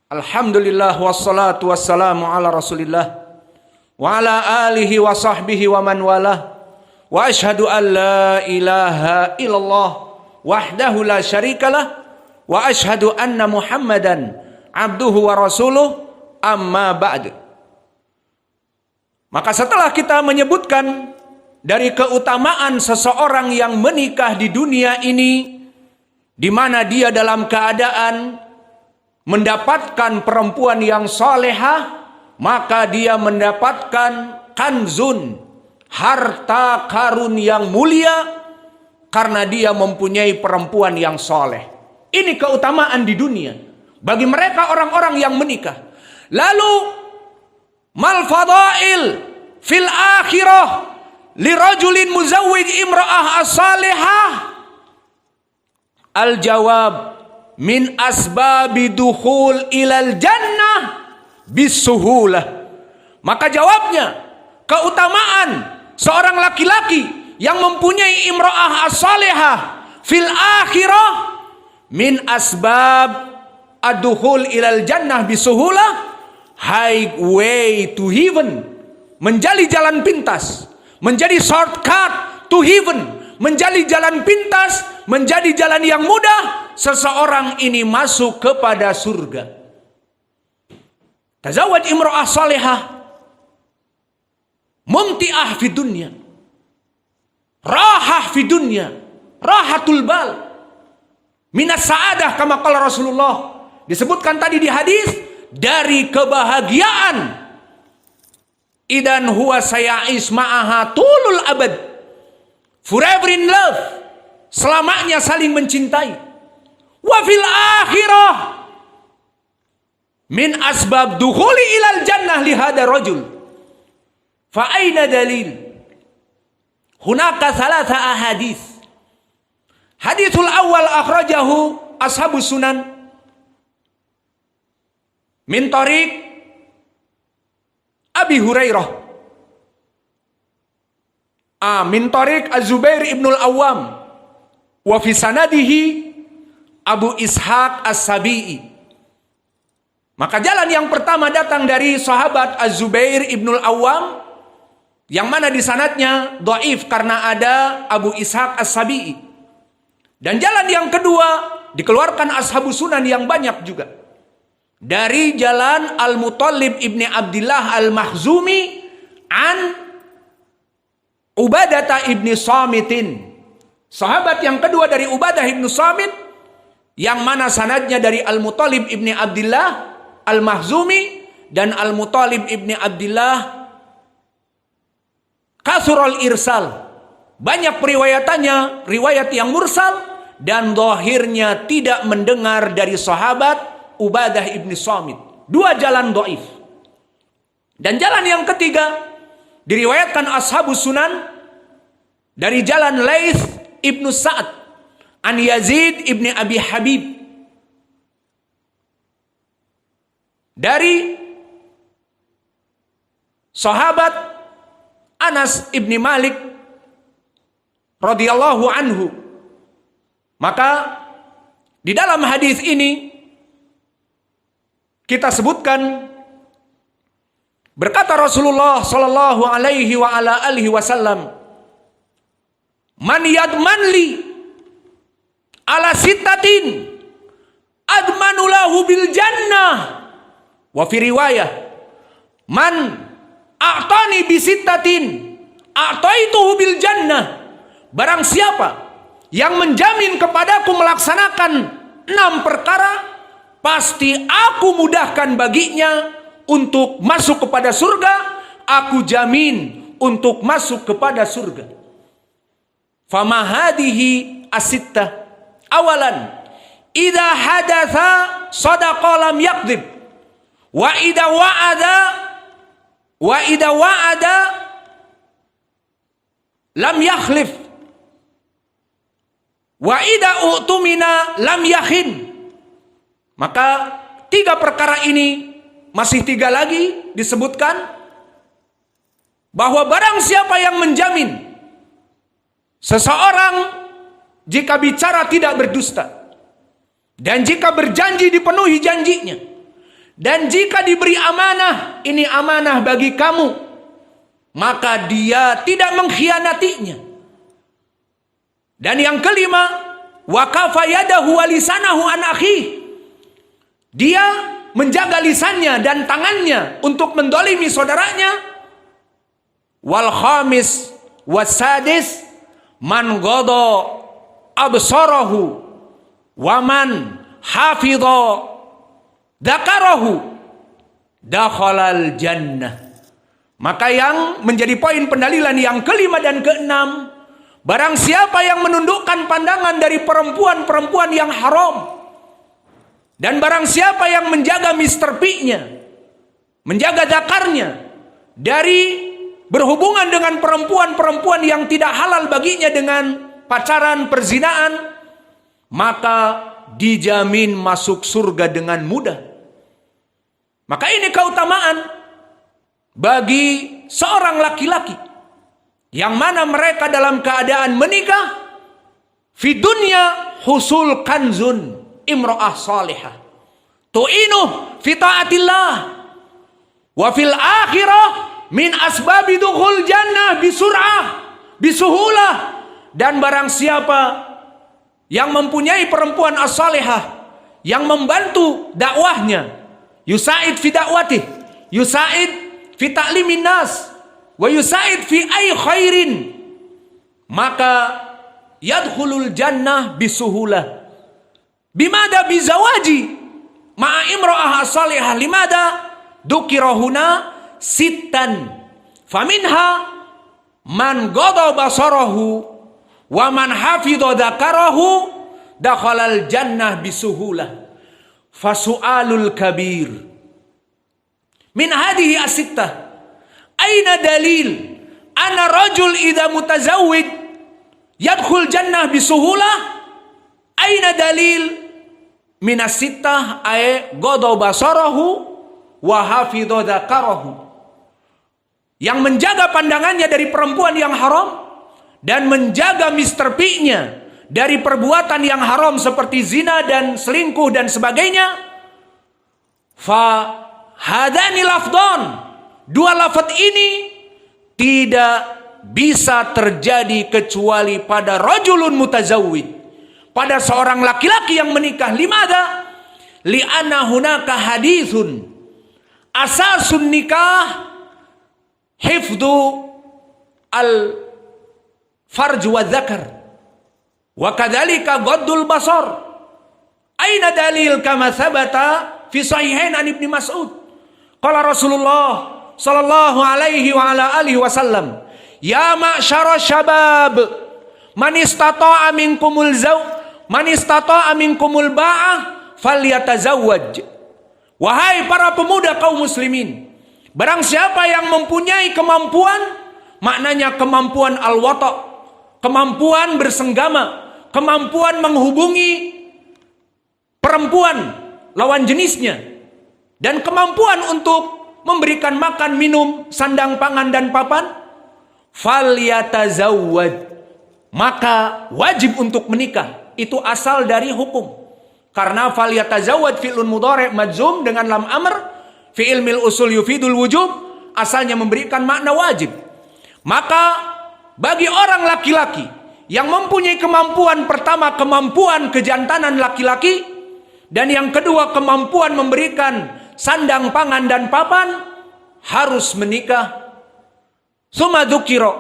Alhamdulillah wassalatu wassalamu ala Rasulillah wa ala alihi wa sahbihi wa man walah. Wa ashhadu an la ilaha illallah wahdahu la syarikalah wa ashhadu anna Muhammadan abduhu wa rasuluh, amma ba'd. Maka setelah kita menyebutkan dari keutamaan seseorang yang menikah di dunia ini, di mana dia dalam keadaan mendapatkan perempuan yang salehah, maka dia mendapatkan kanzun, harta karun yang mulia, karena dia mempunyai perempuan yang saleh. Ini keutamaan di dunia bagi mereka orang-orang yang menikah. Lalu mal fadail fil akhirah lirajulin muzawwij imra'ah as-salihah? Al jawab, min asbabi dukhul ilal jannah bisuhulah. Maka jawabnya, keutamaan seorang laki-laki yang mempunyai imra'ah as-salihah fil akhirah min asbab ad-dukhul ilal jannah bisuhulah, highway to heaven, menjadi jalan pintas, menjadi shortcut to heaven, menjadi jalan pintas, menjadi jalan yang mudah, seseorang ini masuk kepada surga. Tazawwaj imra'ah salihah mumti'ah fi dunya, rahah fi dunya, rahatul bal, minas sa'adah kama qala Rasulullah. Disebutkan tadi di hadis, dari kebahagiaan, idan huwa saya'is ma'aha tulul abad, forever in love, selamanya saling mencintai. Wa fil akhirah min asbab dukhuli ilal jannah li hada rajul. Fa aina dalil? Hunaka thalatha ahadits. Hadithul awal akhrajahu ashabus sunan min tariq Abi Hurairah, min tariq Az-Zubair ibnul Awwam, wa fi sanadihi Abu Ishaq As-Sabi'i. Maka jalan yang pertama datang dari sahabat Az-Zubair ibnul Awwam, yang mana di sanadnya dhaif karena ada Abu Ishaq As-Sabi'i. Dan jalan yang kedua dikeluarkan ashabus sunan yang banyak juga, dari jalan Al-Muttalib ibni Abdillah Al-Makhzumi an Ubadah ibni Samitin. Sahabat yang kedua dari Ubadah ibni Samit, yang mana sanadnya dari Al-Muttalib ibni Abdillah Al-Makhzumi, dan Al-Muttalib ibni Abdillah kasurul irsal, banyak periwayatannya riwayat yang mursal, dan zahirnya tidak mendengar dari sahabat Ubadah ibni Samit. Dua jalan dhaif. Dan jalan yang ketiga diriwayatkan ashabus sunan dari jalan Laits ibnu Sa'ad an Yazid ibni Abi Habib, dari sahabat Anas ibni Malik radhiyallahu anhu. Maka di dalam hadis ini kita sebutkan, berkata Rasulullah sallallahu alaihi wa ala alihi wasallam, man yadman li ala sittatin admanu lahu bil jannah. Wa fi riwayah, man a'tani bi sittatin a'taituhu bil jannah. Barang siapa yang menjamin kepadaku melaksanakan 6 perkara, pasti aku mudahkan baginya untuk masuk kepada surga. Aku jamin untuk masuk kepada surga. Fama hadhihi as-sittah. Awalan, idza hadatsa sadaqa lam yakdzib, wa idza wa'ada lam yakhlif, wa idza u'tumina lam yakhin. Maka 3 perkara ini, masih 3 lagi disebutkan, bahwa barang siapa yang menjamin seseorang jika bicara tidak berdusta, dan jika berjanji dipenuhi janjinya, Dan jika diberi amanah, ini amanah bagi kamu, maka dia tidak mengkhianatinya. Dan yang kelima, wa kafa yadahu wa lisanahu an akhi. Dia menjaga lisannya dan tangannya untuk mendolimi saudaranya. Wal khamis wasadis man ghada absarahu wa man hafidha dzakarahu dakhalal jannah. Maka yang menjadi poin pendalilan yang kelima dan keenam, barang siapa yang menundukkan pandangan dari perempuan-perempuan yang haram, dan barang siapa yang menjaga Mr. P-nya, menjaga zakarnya dari berhubungan dengan perempuan-perempuan yang tidak halal baginya dengan pacaran, perzinaan, maka dijamin masuk surga dengan mudah. Maka ini keutamaan bagi seorang laki-laki yang mana mereka dalam keadaan menikah, fi dunya husul kanzun imra'ah salihah tu'inuh fi ta'atillah, wa fil akhirah min asbabi dukhul jannah bisur'ah bisuhulah. Dan barang siapa yang mempunyai perempuan as-salihah yang membantu dakwahnya, yusaid fi dakwatih, yusaid fi ta'limin nas, wa yusaid fi ay khairin, maka yadkhulul jannah bisuhulah. Bimada bizawaji ma'a imra'ah as-salihah, limada dukirahuna sittan faminha man ghada basarahu wa man hafidha dzakarahu dakhalal jannah bisuhulah. Fasu'alul kabir min hadhihi as-sittah, aina dalil anna rajul idza mutazawwid yadkhul jannah bisuhulah? Aina dalil min as-sittah ay ghada basarahu wa hafidha dzakarahu? Yang menjaga pandangannya dari perempuan yang haram dan menjaga Mr. P-nya dari perbuatan yang haram seperti zina dan selingkuh dan sebagainya. Fa hadani lafdhan, dua lafaz ini tidak bisa terjadi kecuali pada rajulun mutazawwid, pada seorang laki-laki yang menikah. Limada? Li'anna hunaka hadithun asasun nikah hifdhu al farj wa dzakar wa kadzalika ghaddul basar. Aina dalil kama sabata fi sahihain an Ibnu Mas'ud qala Rasulullah sallallahu alaihi wa ala alihi wasallam, ya ma'syara syabab man istata'a minkumul ba'ah falyatazawwaj. Wahai para pemuda kaum muslimin, barang siapa yang mempunyai kemampuan, maknanya kemampuan al-wata', kemampuan bersenggama, kemampuan menghubungi perempuan lawan jenisnya, dan kemampuan untuk memberikan makan, minum, sandang, pangan, dan papan, falyatazawwaj, maka wajib untuk menikah. Itu asal dari hukum. Karena falyatazawwaj fi'lun mudhari' majzum dengan lam amr, fi ilmil usul yufidul wujub, asalnya memberikan makna wajib. Maka bagi orang laki-laki yang mempunyai kemampuan, pertama kemampuan kejantanan laki-laki, dan yang kedua kemampuan memberikan sandang, pangan, dan papan, harus menikah. Summa dzukira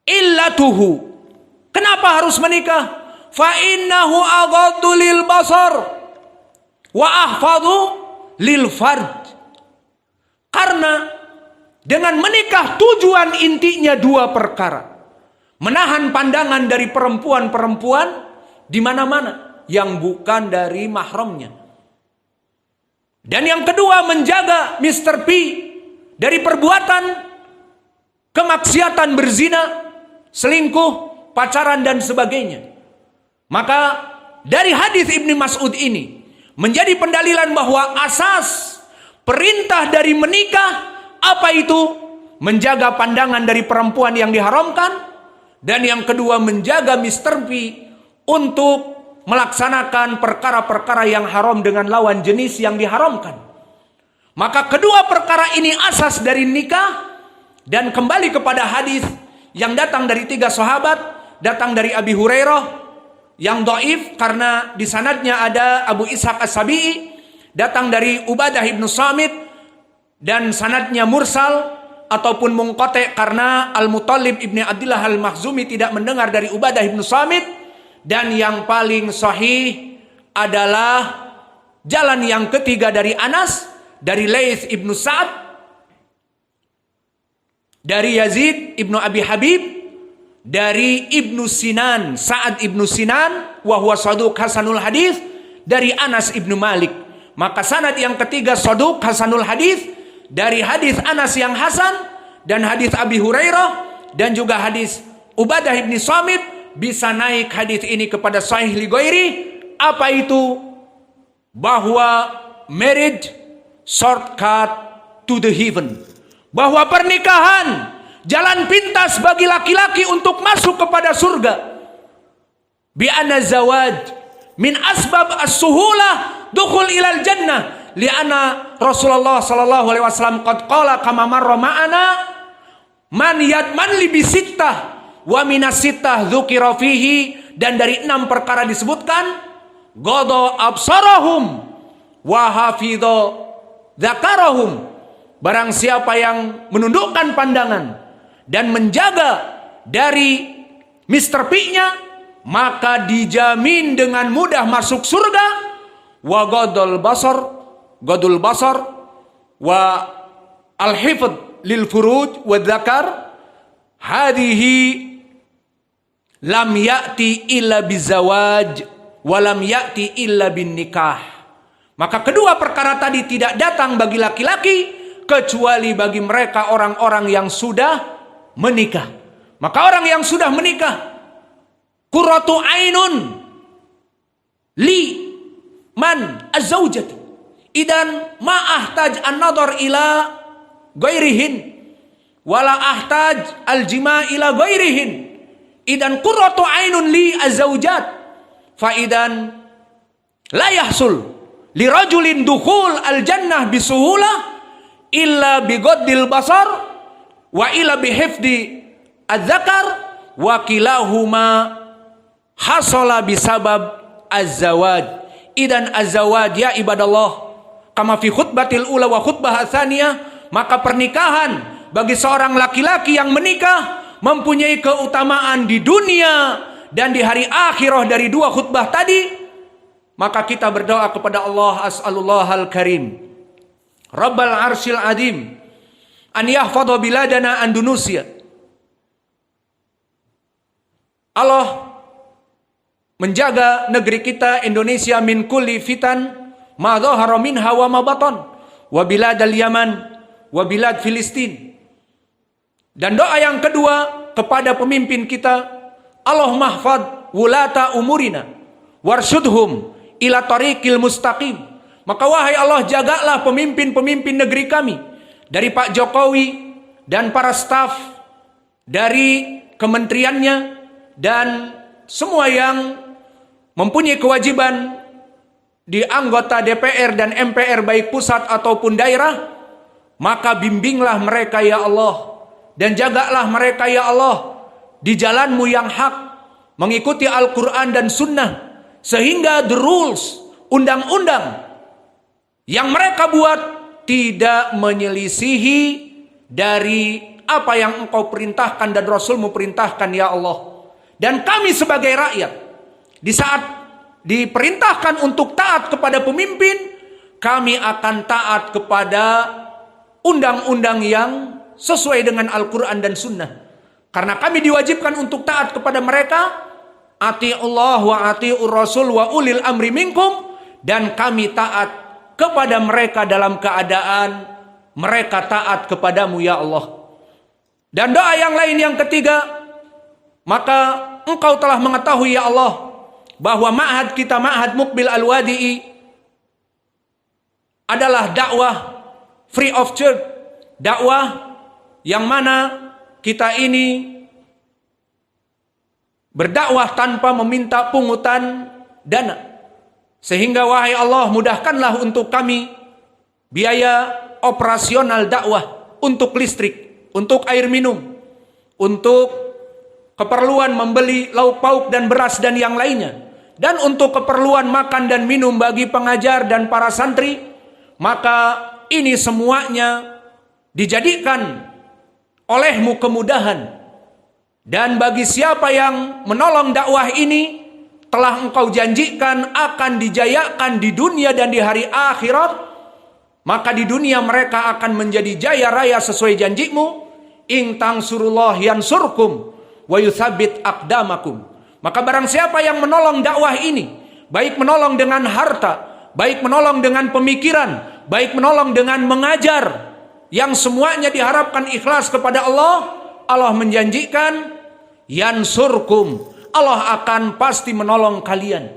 illatuhu, kenapa harus menikah? Fa innahu aghaddu lil basar wa ahfadhu lil farj. Karena dengan menikah tujuan intinya dua perkara: menahan pandangan dari perempuan-perempuan di mana-mana yang bukan dari mahramnya, dan yang kedua menjaga Mr. P dari perbuatan kemaksiatan, berzina, selingkuh, pacaran, dan sebagainya. Maka dari hadis Ibnu Mas'ud ini menjadi pendalilan bahwa asas perintah dari menikah apa itu? Menjaga pandangan dari perempuan yang diharamkan, dan yang kedua menjaga Mr. P untuk melaksanakan perkara-perkara yang haram dengan lawan jenis yang diharamkan. Maka kedua perkara ini asas dari nikah. Dan kembali kepada hadis yang datang dari 3 sahabat, datang dari Abi Hurairah yang dhaif karena di sanadnya ada Abu Ishaq As-Sabi'i, datang dari Ubadah ibnu Samit dan sanadnya mursal ataupun munqati karena Al-Muttalib ibni Abdillah Al-Makhzumi tidak mendengar dari Ubadah ibnu Samit, dan yang paling sahih adalah jalan yang ketiga dari Anas, dari Laits ibnu Sa'ad, dari Yazid ibnu Abi Habib, dari Ibnu Sinan, Sa'ad ibnu Sinan, wa huwa saduq hasanul hadis, dari Anas ibnu Malik. Maka sanad yang ketiga saduq hasanul hadis, dari hadis Anas yang hasan dan hadis Abi Hurairah dan juga hadis Ubadah ibni Samit, bisa naik hadis ini kepada sahih li ghairi. Apa itu? Bahwa marriage shortcut to the heaven. Bahwa pernikahan jalan pintas bagi laki-laki untuk masuk kepada surga. Bi anna zawaj min asbab as-suhulah dukhul ilal jannah. Li'anna Rasulullah sallallahu alaihi wasallam qad qala kama marra ma'ana man yadman li bisittah wa minas sittah dzukira fihi, dan dari 6 perkara disebutkan ghadha absarahum wa hafidha dzakarahum. Barang siapa yang menundukkan pandangan dan menjaga dari Mr. P-nya, maka dijamin dengan mudah masuk surga. Wa ghadul basar wa al-hifd lil furuj wa dzakar hadhihi lam ya'ti illa bizawaj wa lam ya'ti illa bin nikah. Maka kedua perkara tadi tidak datang bagi laki-laki kecuali bagi mereka orang-orang yang sudah menikah. Maka orang yang sudah menikah, qurratu ainun li man az-zaujati idan ma ahtaj an-nadhar ila ghairihin wala ahtaj al-jima' ila ghairihin idan qurratu ainun li az-zaujat fa idan la yahsul li rajulin dukhul al-jannah bisuhulah illa bigoddil basar wa illa bihifdi az-zakar wa kilahuma hasala bisabab az-zawaj. Idan az-zawaj ya ibadallah kama fi khutbatil ula wa khutbah atsaniyah, maka pernikahan bagi seorang laki-laki yang menikah mempunyai keutamaan di dunia dan di hari akhirah dari 2 khutbah tadi. Maka kita berdoa kepada Allah, as'alullahal karim Rabbal arsyil azim an yahfadha biladana Andalusia. Allah menjaga negeri kita Indonesia min kulli fitan ma dhahara minha wa ma batan wa biladal Yaman wa bilad Filistin. Dan doa yang kedua kepada pemimpin kita, Allah mahfad wulata umurina warsyudhum ila tariqil mustaqim. Maka wahai Allah, jagalah pemimpin-pemimpin negeri kami, dari Pak Jokowi dan para staf dari kementeriannya dan semua yang mempunyai kewajiban di anggota DPR dan MPR baik pusat ataupun daerah. Maka bimbinglah mereka ya Allah, dan jagalah mereka ya Allah di jalanmu yang hak, mengikuti Al-Quran dan Sunnah, sehingga the rules, undang-undang yang mereka buat tidak menyelisihi dari apa yang Engkau perintahkan dan Rasulmu perintahkan ya Allah. Dan kami sebagai rakyat, di saat diperintahkan untuk taat kepada pemimpin, kami akan taat kepada undang-undang yang sesuai dengan Al-Quran dan Sunnah. Karena kami diwajibkan untuk taat kepada mereka, ati'ullah wa ati'ur rasul wa ulil amri minkum, dan kami taat kepada mereka dalam keadaan mereka taat kepadamu ya Allah. Dan doa yang lain yang ketiga, maka Engkau telah mengetahui ya Allah bahwa ma'had kita, Ma'had Muqbil Al-Wadi'i, adalah dakwah free of charge, dakwah yang mana kita ini berdakwah tanpa meminta pungutan dana. Sehingga wahai Allah, mudahkanlah untuk kami biaya operasional dakwah untuk listrik, untuk air minum, untuk keperluan membeli lauk pauk dan beras dan yang lainnya, dan untuk keperluan makan dan minum bagi pengajar dan para santri, maka ini semuanya dijadikan olehmu kemudahan. Dan bagi siapa yang menolong dakwah ini, telah engkau janjikan akan dijayakan di dunia dan di hari akhirat. Maka di dunia mereka akan menjadi jaya raya sesuai janjimu. In tansurullah yansurkum wa yuthabbit aqdamakum. Maka barang siapa yang menolong dakwah ini, baik menolong dengan harta, baik menolong dengan pemikiran, baik menolong dengan mengajar, yang semuanya diharapkan ikhlas kepada Allah, Allah menjanjikan yansurkum, Allah akan pasti menolong kalian.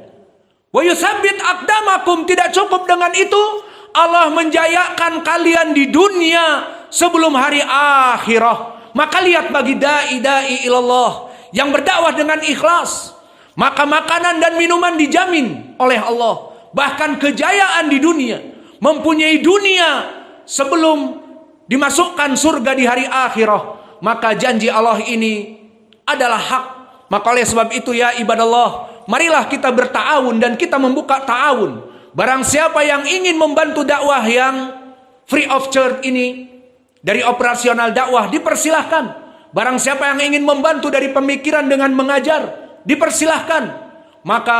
Wa yutsabbit aqdamakum, tidak cukup dengan itu, Allah menjayakan kalian di dunia sebelum hari akhirah. Maka lihat bagi dai ilallah yang berdakwah dengan ikhlas, maka makanan dan minuman dijamin oleh Allah. Bahkan kejayaan di dunia, mempunyai dunia sebelum dimasukkan surga di hari akhirah. Maka janji Allah ini adalah hak. Maka oleh sebab itu ya ibadallah, marilah kita berta'awun dan kita membuka ta'awun. Barang siapa yang ingin membantu dakwah yang free of charge ini, dari operasional dakwah, dipersilahkan. Barang siapa yang ingin membantu dari pemikiran dengan mengajar, dipersilahkan. Maka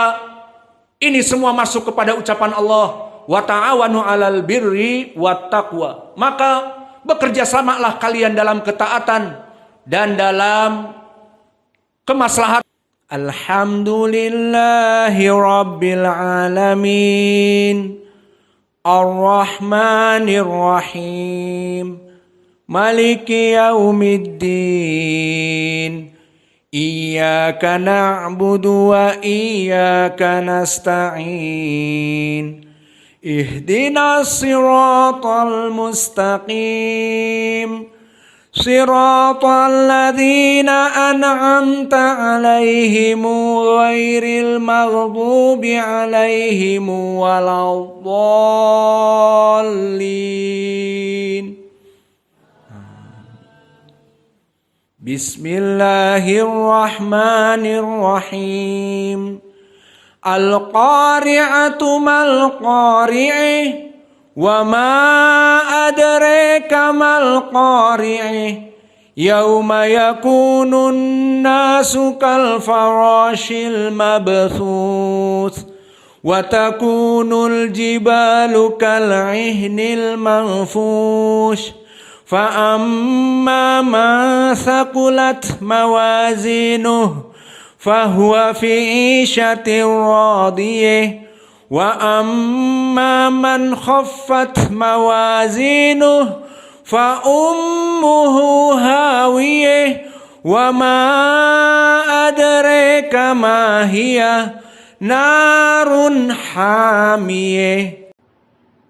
ini semua masuk kepada ucapan Allah, wa ta'awanu 'alal birri wat taqwa. Maka bekerja samalah kalian dalam ketaatan dan dalam kemaslahatan. Alhamdulillahi rabbil alamin, ar-rahmanir rahim, maliki yaumiddin, iyyaka na'budu wa iyyaka nasta'in, ihdinas siratal mustaqim, siratal ladzina an'amta 'alaihim ghairil maghdubi 'alaihim waladdallin. Bismillahirrahmanirrahim. Al-qari'atu mal-qari'ih, wa ma adraka mal qari'ih, yauma yakunun nasu kal farashil mabthuth, wa takunul jibalu kal ihnil manfush, fa amma man thaqulat mawazinuh fahuwa fi 'ishatin radiyah, wa amma man khaffat mawazinuh fa ummuhu hawiyah, wa ma adraka ma hiya narun hamiyah.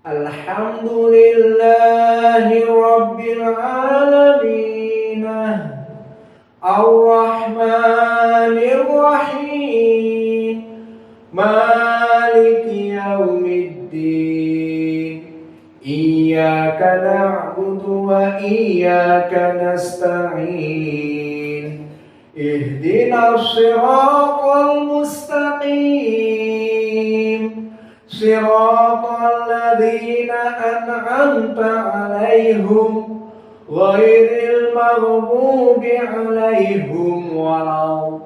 Alhamdulillahi rabbil alamin, ar-rahmanir rahim, maliki yaumiddin, iyyaka na'budu wa iyyaka nasta'in, ihdinas siratal mustaqim, siratal ladzina an'amta 'alaihim ghairil maghdubi 'alaihim waladdallin.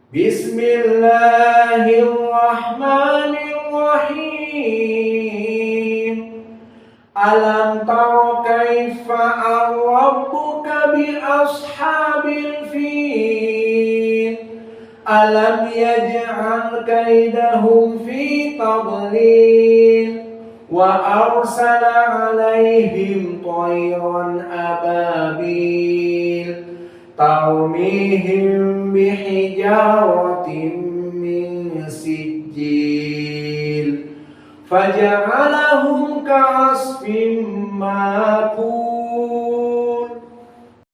Bismillahirrahmanirrahim. Alam tara kaifa rabbuka bi ashabil fil, alam yaj'al kaidahum fi tadlil, wa arsala 'alaihim tayran ababil tarmihim bihijaratin min sijil, faja'alahum ka'asfin ma'kul.